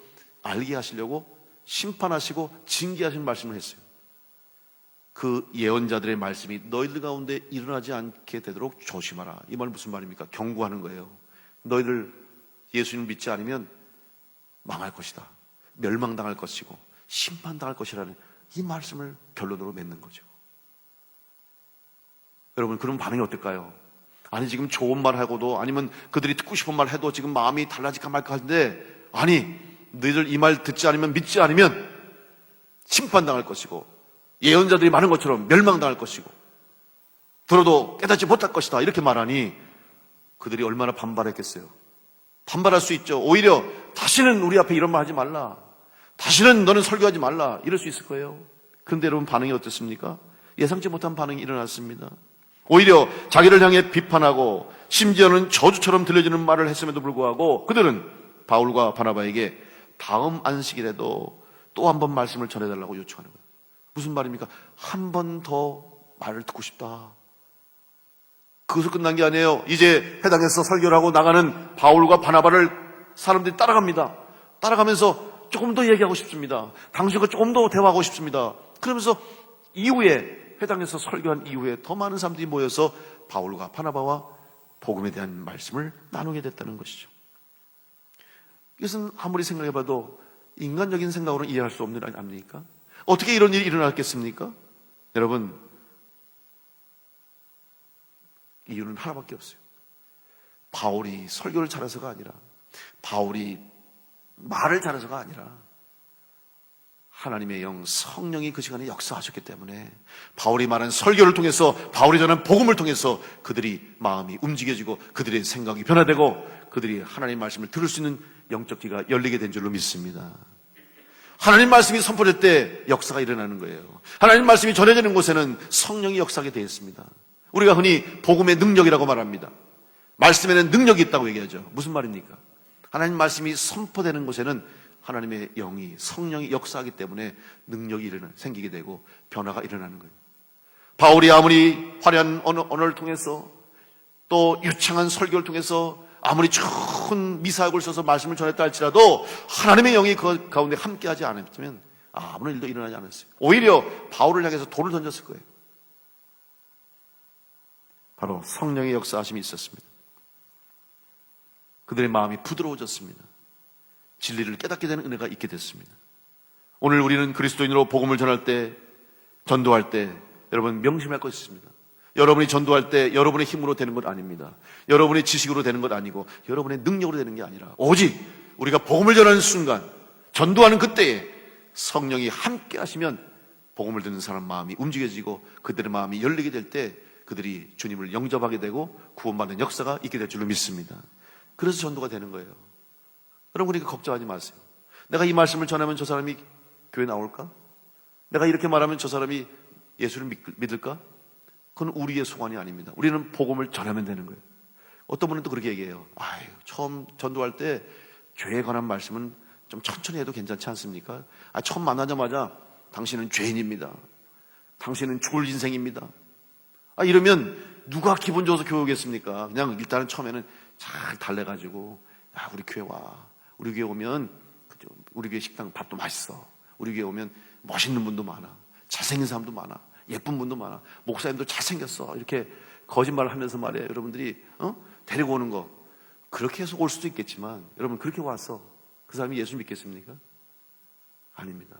Speaker 1: 알게 하시려고 심판하시고 징계하시는 말씀을 했어요. 그 예언자들의 말씀이 너희들 가운데 일어나지 않게 되도록 조심하라. 이 말은 무슨 말입니까? 경고하는 거예요. 너희들 예수님을 믿지 않으면 망할 것이다. 멸망당할 것이고 심판당할 것이라는 이 말씀을 결론으로 맺는 거죠. 여러분, 그런 반응이 어떨까요? 아니, 지금 좋은 말 하고도 아니면 그들이 듣고 싶은 말 해도 지금 마음이 달라질까 말까 하는데, 아니, 너희들 이 말 듣지 않으면, 믿지 않으면 심판당할 것이고 예언자들이 많은 것처럼 멸망당할 것이고 들어도 깨닫지 못할 것이다, 이렇게 말하니 그들이 얼마나 반발했겠어요. 반발할 수 있죠. 오히려 다시는 우리 앞에 이런 말 하지 말라, 다시는 너는 설교하지 말라, 이럴 수 있을 거예요. 그런데 여러분, 반응이 어떻습니까? 예상치 못한 반응이 일어났습니다. 오히려 자기를 향해 비판하고 심지어는 저주처럼 들려지는 말을 했음에도 불구하고 그들은 바울과 바나바에게 다음 안식일에도 또 한 번 말씀을 전해달라고 요청하는 거예요. 무슨 말입니까? 한 번 더 말을 듣고 싶다. 그것을 끝난 게 아니에요. 이제 해당에서 설교를 하고 나가는 바울과 바나바를 사람들이 따라갑니다. 따라가면서 조금 더 얘기하고 싶습니다. 당신과 조금 더 대화하고 싶습니다. 그러면서 이후에 회당에서 설교한 이후에 더 많은 사람들이 모여서 바울과 바나바와 복음에 대한 말씀을 나누게 됐다는 것이죠. 이것은 아무리 생각해봐도 인간적인 생각으로는 이해할 수 없는 일 아닙니까? 어떻게 이런 일이 일어났겠습니까? 여러분, 이유는 하나밖에 없어요. 바울이 설교를 잘해서가 아니라, 바울이 말을 잘해서가 아니라, 하나님의 영 성령이 그 시간에 역사하셨기 때문에 바울이 말한 설교를 통해서, 바울이 전한 복음을 통해서 그들이 마음이 움직여지고 그들의 생각이 변화되고 그들이 하나님 말씀을 들을 수 있는 영적 귀가 열리게 된 줄로 믿습니다. 하나님 말씀이 선포될 때 역사가 일어나는 거예요. 하나님 말씀이 전해지는 곳에는 성령이 역사하게 되어 있습니다. 우리가 흔히 복음의 능력이라고 말합니다. 말씀에는 능력이 있다고 얘기하죠. 무슨 말입니까? 하나님 말씀이 선포되는 곳에는 하나님의 영이, 성령이 역사하기 때문에 능력이 생기게 되고 변화가 일어나는 거예요. 바울이 아무리 화려한 언어를 통해서 또 유창한 설교를 통해서 아무리 좋은 미사역을 써서 말씀을 전했다 할지라도 하나님의 영이 그 가운데 함께하지 않았으면 아무런 일도 일어나지 않았어요. 오히려 바울을 향해서 돌을 던졌을 거예요. 바로 성령의 역사하심이 있었습니다. 그들의 마음이 부드러워졌습니다. 진리를 깨닫게 되는 은혜가 있게 됐습니다. 오늘 우리는 그리스도인으로 복음을 전할 때, 전도할 때 여러분 명심할 것이 있습니다. 여러분이 전도할 때 여러분의 힘으로 되는 것 아닙니다. 여러분의 지식으로 되는 것 아니고 여러분의 능력으로 되는 게 아니라 오직 우리가 복음을 전하는 순간, 전도하는 그때에 성령이 함께 하시면 복음을 듣는 사람 마음이 움직여지고 그들의 마음이 열리게 될 때 그들이 주님을 영접하게 되고 구원받는 역사가 있게 될 줄로 믿습니다. 그래서 전도가 되는 거예요. 여러분, 그러니까 걱정하지 마세요. 내가 이 말씀을 전하면 저 사람이 교회 나올까? 내가 이렇게 말하면 저 사람이 예수를 믿을까? 그건 우리의 소관이 아닙니다. 우리는 복음을 전하면 되는 거예요. 어떤 분은 또 그렇게 얘기해요. 아유, 처음 전도할 때 죄에 관한 말씀은 좀 천천히 해도 괜찮지 않습니까? 처음 만나자마자 당신은 죄인입니다. 당신은 죽을 인생입니다. 이러면 누가 기분 좋아서 교회 오겠습니까? 그냥 일단은 처음에는 잘 달래가지고 우리 교회 와. 우리 교회 오면 우리 교회 식당 밥도 맛있어. 우리 교회 오면 멋있는 분도 많아. 잘생긴 사람도 많아. 예쁜 분도 많아. 목사님도 잘생겼어. 이렇게 거짓말을 하면서 말이에요. 여러분들이 데리고 오는 거 그렇게 해서 올 수도 있겠지만 여러분, 그렇게 와서 그 사람이 예수 믿겠습니까? 아닙니다.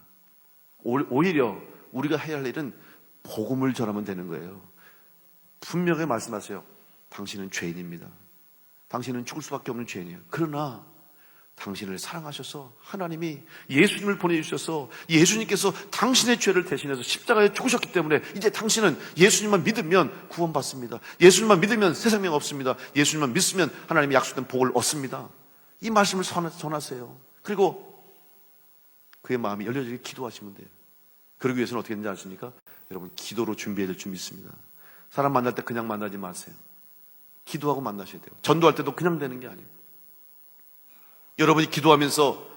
Speaker 1: 오히려 우리가 해야 할 일은 복음을 전하면 되는 거예요. 분명히 말씀하세요. 당신은 죄인입니다. 당신은 죽을 수밖에 없는 죄인이에요. 그러나 당신을 사랑하셔서 하나님이 예수님을 보내주셔서 예수님께서 당신의 죄를 대신해서 십자가에 죽으셨기 때문에 이제 당신은 예수님만 믿으면 구원받습니다. 예수님만 믿으면 새 생명 없습니다. 예수님만 믿으면 하나님이 약속된 복을 얻습니다. 이 말씀을 전하세요. 그리고 그의 마음이 열려지게 기도하시면 돼요. 그러기 위해서는 어떻게 되는지 아십니까? 여러분, 기도로 준비해야 될 줄 믿습니다. 사람 만날 때 그냥 만나지 마세요. 기도하고 만나셔야 돼요. 전도할 때도 그냥 되는 게 아니에요. 여러분이 기도하면서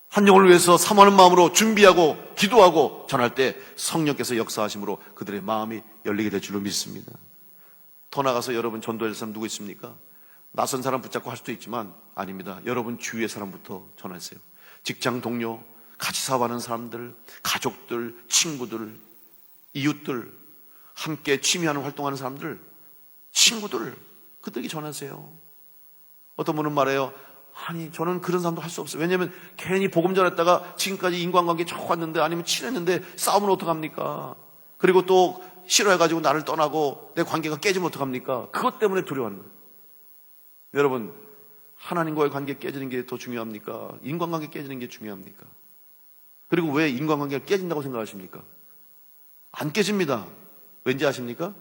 Speaker 1: 한 영혼을 위해서 사모하는 마음으로 준비하고 기도하고 전할 때 성령께서 역사하심으로 그들의 마음이 열리게 될 줄로 믿습니다. 더 나가서 여러분 전도할 사람 누구 있습니까? 낯선 사람 붙잡고 할 수도 있지만 아닙니다. 여러분 주위의 사람부터 전하세요. 직장 동료, 같이 사업하는 사람들, 가족들, 친구들, 이웃들, 함께 취미하는 활동하는 사람들, 친구들, 그들에게 전하세요. 어떤 분은 말해요. 아니, 저는 그런 사람도 할 수 없어요. 왜냐하면 괜히 복음 전했다가 지금까지 인간관계 좋았는데 아니면 친했는데 싸우면 어떡합니까? 그리고 또 싫어해가지고 나를 떠나고 내 관계가 깨지면 어떡합니까? 그것 때문에 두려워하는 거예요. 여러분, 하나님과의 관계 깨지는 게 더 중요합니까? 인간관계 깨지는 게 중요합니까? 그리고 왜 인간관계가 깨진다고 생각하십니까? 안 깨집니다. 왠지 아십니까?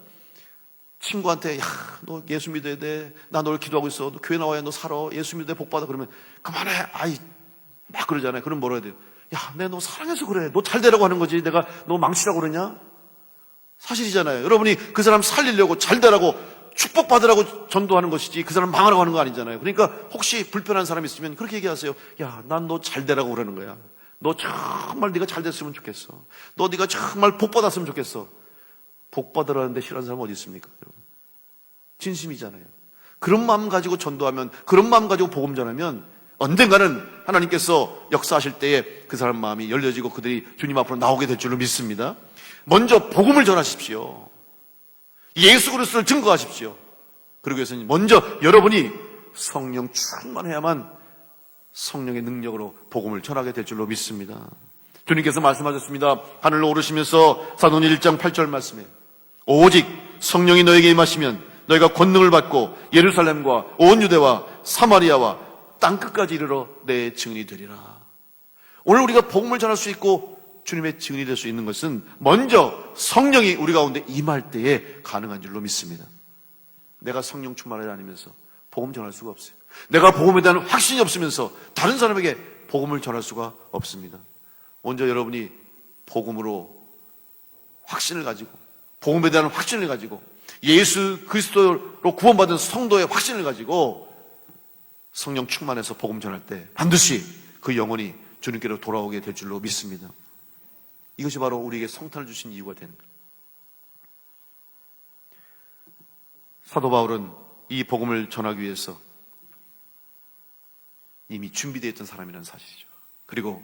Speaker 1: 친구한테 너 예수 믿어야 돼. 나 널 기도하고 있어. 너 교회 나와야 너 살아. 예수 믿어야 복 받아. 그러면 그만해. 막 그러잖아요. 그럼 뭐라 해야 돼요? 내가 너 사랑해서 그래. 너 잘 되라고 하는 거지. 내가 너 망치라고 그러냐? 사실이잖아요. 여러분이 그 사람 살리려고 잘 되라고 축복받으라고 전도하는 것이지 그 사람 망하라고 하는 거 아니잖아요. 그러니까 혹시 불편한 사람 있으면 그렇게 얘기하세요. 난 너 잘 되라고 그러는 거야. 너 정말 네가 잘 됐으면 좋겠어. 네가 정말 복 받았으면 좋겠어. 복 받으라는데 싫어하는 사람 어디 있습니까? 여러분? 진심이잖아요. 그런 마음 가지고 전도하면, 그런 마음 가지고 복음 전하면 언젠가는 하나님께서 역사하실 때에 그 사람 마음이 열려지고 그들이 주님 앞으로 나오게 될 줄로 믿습니다. 먼저 복음을 전하십시오. 예수 그리스도를 증거하십시오. 그러기 위해서는 먼저 여러분이 성령 충만해야만 성령의 능력으로 복음을 전하게 될 줄로 믿습니다. 주님께서 말씀하셨습니다. 하늘로 오르시면서 사도행전 1장 8절 말씀에 오직 성령이 너에게 임하시면 너희가 권능을 받고 예루살렘과 온 유대와 사마리아와 땅끝까지 이르러 내 증인이 되리라. 오늘 우리가 복음을 전할 수 있고 주님의 증인이 될 수 있는 것은 먼저 성령이 우리 가운데 임할 때에 가능한 줄로 믿습니다. 내가 성령 충만하지 않으면서 복음 전할 수가 없어요. 내가 복음에 대한 확신이 없으면서 다른 사람에게 복음을 전할 수가 없습니다. 먼저 여러분이 복음으로 확신을 가지고 복음에 대한 확신을 가지고 예수 그리스도로 구원받은 성도의 확신을 가지고 성령 충만해서 복음 전할 때 반드시 그 영혼이 주님께로 돌아오게 될 줄로 믿습니다. 이것이 바로 우리에게 성탄을 주신 이유가 되는 거예요. 사도 바울은 이 복음을 전하기 위해서 이미 준비되어 있던 사람이라는 사실이죠. 그리고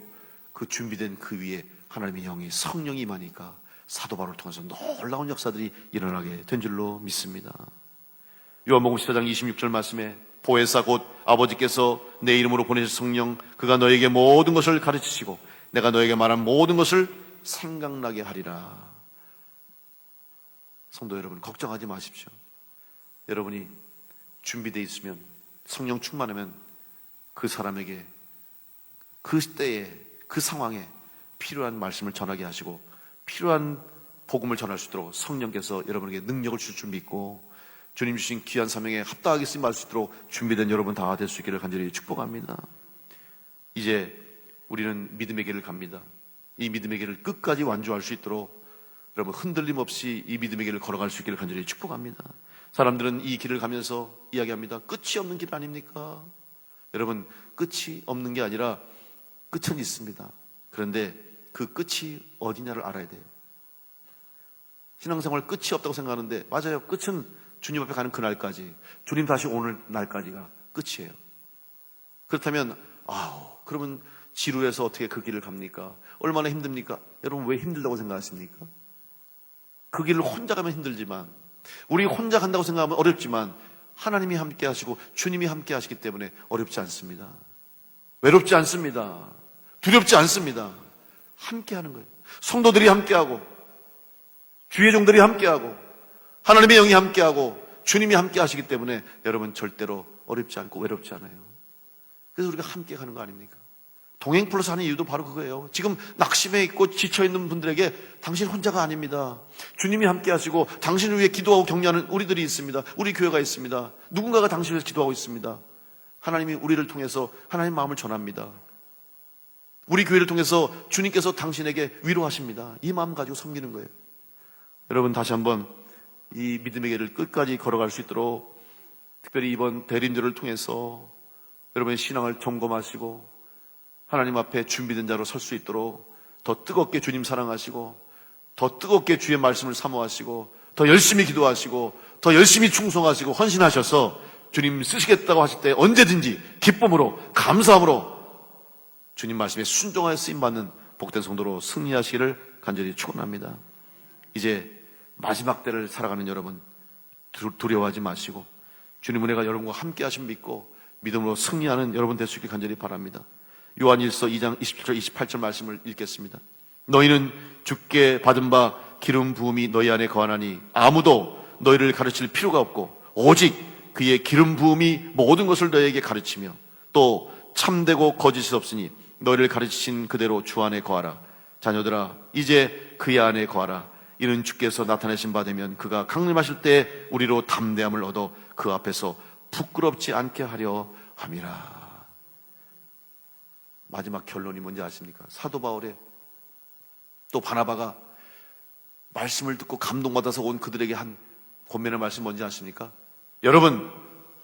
Speaker 1: 그 준비된 그 위에 하나님의 영이 성령이 임하니까 사도 바울을 통해서 놀라운 역사들이 일어나게 된 줄로 믿습니다. 요한복음 14장 26절 말씀에 보혜사 곧 아버지께서 내 이름으로 보내실 성령 그가 너에게 모든 것을 가르치시고 내가 너에게 말한 모든 것을 생각나게 하리라. 성도 여러분, 걱정하지 마십시오. 여러분이 준비되어 있으면, 성령 충만하면 그 사람에게 그 때에 그 상황에 필요한 말씀을 전하게 하시고 필요한 복음을 전할 수 있도록 성령께서 여러분에게 능력을 주실 줄 믿고 주님 주신 귀한 사명에 합당하게 쓰임받을 수 있도록 준비된 여러분 다 될 수 있기를 간절히 축복합니다. 이제 우리는 믿음의 길을 갑니다. 이 믿음의 길을 끝까지 완주할 수 있도록 여러분 흔들림 없이 이 믿음의 길을 걸어갈 수 있기를 간절히 축복합니다. 사람들은 이 길을 가면서 이야기합니다. 끝이 없는 길 아닙니까? 여러분, 끝이 없는 게 아니라 끝은 있습니다. 그런데 그 끝이 어디냐를 알아야 돼요. 신앙생활 끝이 없다고 생각하는데 맞아요. 끝은 주님 앞에 가는 그날까지, 주님 다시 오는 날까지가 끝이에요. 그렇다면 그러면 지루해서 어떻게 그 길을 갑니까? 얼마나 힘듭니까? 여러분, 왜 힘들다고 생각하십니까? 그 길을 혼자 가면 힘들지만, 우리 혼자 간다고 생각하면 어렵지만 하나님이 함께 하시고 주님이 함께 하시기 때문에 어렵지 않습니다. 외롭지 않습니다. 두렵지 않습니다. 함께 하는 거예요. 성도들이 함께하고 주의 종들이 함께하고 하나님의 영이 함께하고 주님이 함께 하시기 때문에 여러분 절대로 어렵지 않고 외롭지 않아요. 그래서 우리가 함께 가는 거 아닙니까? 동행 플러스 하는 이유도 바로 그거예요. 지금 낙심해 있고 지쳐있는 분들에게 당신 혼자가 아닙니다. 주님이 함께 하시고 당신을 위해 기도하고 격려하는 우리들이 있습니다. 우리 교회가 있습니다. 누군가가 당신을 위해서 기도하고 있습니다. 하나님이 우리를 통해서 하나님의 마음을 전합니다. 우리 교회를 통해서 주님께서 당신에게 위로하십니다. 이 마음 가지고 섬기는 거예요. 여러분, 다시 한번 이 믿음의 길을 끝까지 걸어갈 수 있도록 특별히 이번 대림절을 통해서 여러분의 신앙을 점검하시고 하나님 앞에 준비된 자로 설 수 있도록 더 뜨겁게 주님 사랑하시고 더 뜨겁게 주의 말씀을 사모하시고 더 열심히 기도하시고 더 열심히 충성하시고 헌신하셔서 주님 쓰시겠다고 하실 때 언제든지 기쁨으로 감사함으로 주님 말씀에 순종하여 쓰임받는 복된 성도로 승리하시기를 간절히 축원합니다. 이제 마지막 때를 살아가는 여러분, 두려워하지 마시고 주님 은혜가 여러분과 함께 하심 믿고 믿음으로 승리하는 여러분 될 수 있길 간절히 바랍니다. 요한일서 2장 27절 28절 말씀을 읽겠습니다. 너희는 주께 받은 바 기름 부음이 너희 안에 거하나니 아무도 너희를 가르칠 필요가 없고 오직 그의 기름 부음이 모든 것을 너희에게 가르치며 또 참되고 거짓이 없으니 너희를 가르치신 그대로 주 안에 거하라. 자녀들아, 이제 그의 안에 거하라. 이는 주께서 나타내신 바 되면 그가 강림하실 때 우리로 담대함을 얻어 그 앞에서 부끄럽지 않게 하려 함이라. 마지막 결론이 뭔지 아십니까? 사도 바울의 또 바나바가 말씀을 듣고 감동받아서 온 그들에게 한 권면의 말씀 뭔지 아십니까? 여러분,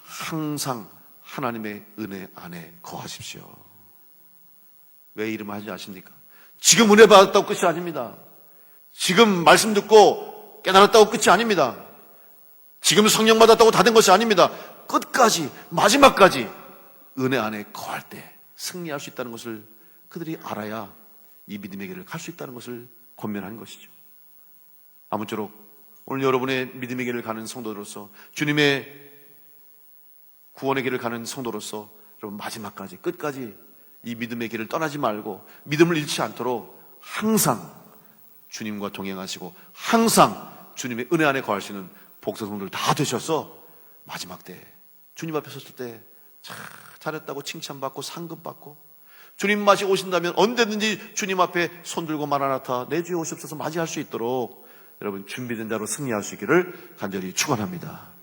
Speaker 1: 항상 하나님의 은혜 안에 거하십시오. 왜 이름 하지 아십니까? 지금 은혜 받았다고 끝이 아닙니다. 지금 말씀 듣고 깨달았다고 끝이 아닙니다. 지금 성령 받았다고 다 된 것이 아닙니다. 끝까지, 마지막까지 은혜 안에 거할 때 승리할 수 있다는 것을 그들이 알아야 이 믿음의 길을 갈 수 있다는 것을 권면한 것이죠. 아무쪼록 오늘 여러분의 믿음의 길을 가는 성도로서, 주님의 구원의 길을 가는 성도로서 여러분 마지막까지 끝까지 이 믿음의 길을 떠나지 말고 믿음을 잃지 않도록 항상 주님과 동행하시고 항상 주님의 은혜 안에 거할 수 있는 복사성들 다 되셔서 마지막 때 주님 앞에 섰을 때 잘했다고 칭찬받고 상급받고 주님 맛이 오신다면 언제든지 주님 앞에 손들고 마라나타 내 주에 오시옵소서 맞이할 수 있도록 여러분 준비된 자로 승리할 수 있기를 간절히 축원합니다.